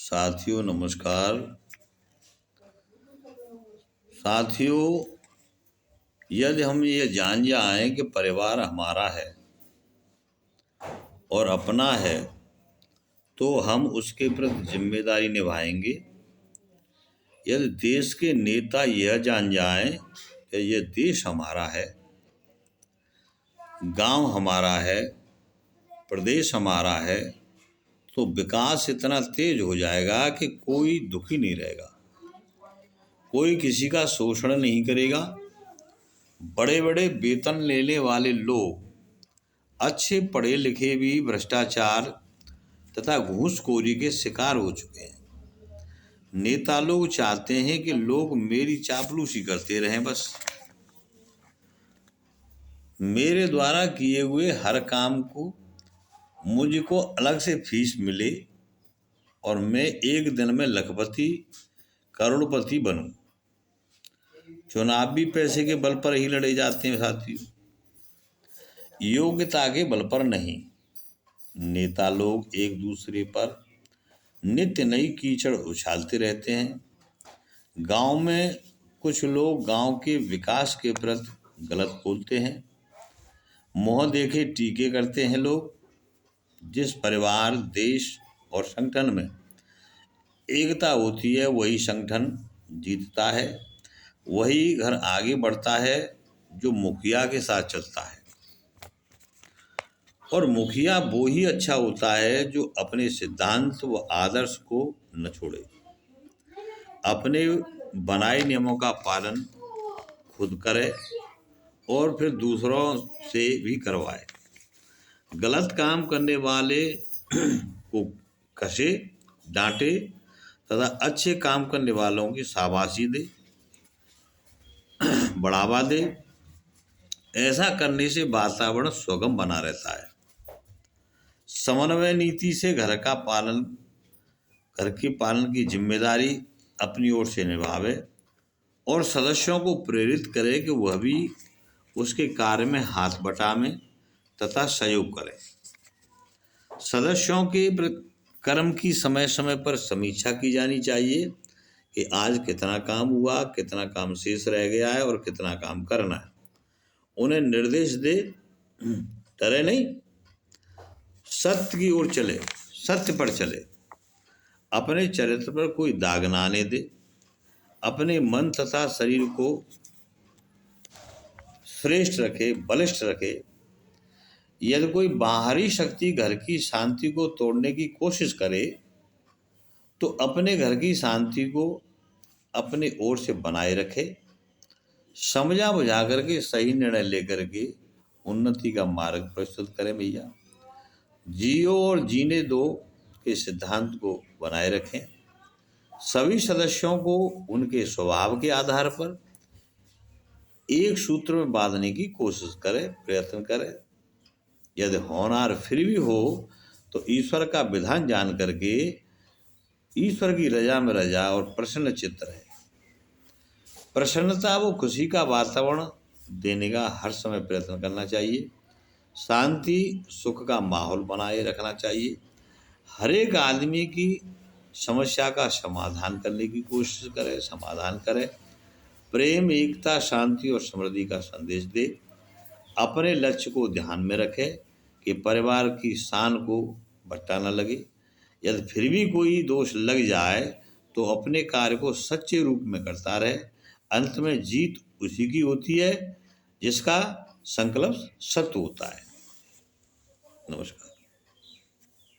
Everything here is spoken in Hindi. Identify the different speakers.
Speaker 1: साथियों नमस्कार। साथियों, यदि हम ये जान जाएं कि परिवार हमारा है और अपना है तो हम उसके प्रति जिम्मेदारी निभाएंगे। यदि देश के नेता यह जान जाएं कि यह देश हमारा है, गांव हमारा है, प्रदेश हमारा है, तो विकास इतना तेज हो जाएगा कि कोई दुखी नहीं रहेगा, कोई किसी का शोषण नहीं करेगा। बड़े बड़े वेतन लेने वाले लोग अच्छे पढ़े लिखे भी भ्रष्टाचार तथा घूसखोरी के शिकार हो चुके हैं। नेता लोग चाहते हैं कि लोग मेरी चापलूसी करते रहें, बस मेरे द्वारा किए हुए हर काम को मुझको अलग से फीस मिले और मैं एक दिन में लखपति करोड़पति बनूं। चुनाव भी पैसे के बल पर ही लड़े जाते हैं साथियों, योग्यता के बल पर नहीं। नेता लोग एक दूसरे पर नित्य नई कीचड़ उछालते रहते हैं। गांव में कुछ लोग गांव के विकास के प्रति गलत बोलते हैं, मुँह देखे टीके करते हैं लोग। जिस परिवार, देश और संगठन में एकता होती है वही संगठन जीतता है, वही घर आगे बढ़ता है जो मुखिया के साथ चलता है। और मुखिया वो ही अच्छा होता है जो अपने सिद्धांत व आदर्श को न छोड़े, अपने बनाए नियमों का पालन खुद करे और फिर दूसरों से भी करवाए। गलत काम करने वाले को कसे, डांटे तथा अच्छे काम करने वालों की शाबाशी दे, बढ़ावा दे। ऐसा करने से वातावरण सुगम बना रहता है। समन्वय नीति से घर के पालन की जिम्मेदारी अपनी ओर से निभावे और सदस्यों को प्रेरित करे कि वह भी उसके कार्य में हाथ बटावें तथा सहयोग करें। सदस्यों के कर्म की समय समय पर समीक्षा की जानी चाहिए कि आज कितना काम हुआ, कितना काम शेष रह गया है और कितना काम करना है। उन्हें निर्देश दे, डरे नहीं, सत्य की ओर चले, सत्य पर चले, अपने चरित्र पर कोई दाग ना आने दे, अपने मन तथा शरीर को श्रेष्ठ रखे, बलिष्ठ रखे। यदि कोई बाहरी शक्ति घर की शांति को तोड़ने की कोशिश करे तो अपने घर की शांति को अपने ओर से बनाए रखे, समझा बुझा करके सही निर्णय लेकर के उन्नति का मार्ग प्रस्तुत करें। भैया, जियो और जीने दो के सिद्धांत को बनाए रखें। सभी सदस्यों को उनके स्वभाव के आधार पर एक सूत्र में बांधने की कोशिश करें, प्रयत्न करें। यदि होनहार फिर भी हो तो ईश्वर का विधान जान करके ईश्वर की रजा में रजा और प्रसन्न चित्त रहे। प्रसन्नता व खुशी का वातावरण देने का हर समय प्रयत्न करना चाहिए। शांति सुख का माहौल बनाए रखना चाहिए। हर एक आदमी की समस्या का समाधान करने की कोशिश करें, समाधान करें। प्रेम, एकता, शांति और समृद्धि का संदेश दे। अपने लक्ष्य को ध्यान में रखें कि परिवार की शान को भट्टा न लगे। यदि फिर भी कोई दोष लग जाए तो अपने कार्य को सच्चे रूप में करता रहे। अंत में जीत उसी की होती है जिसका संकल्प सत्य होता है। नमस्कार।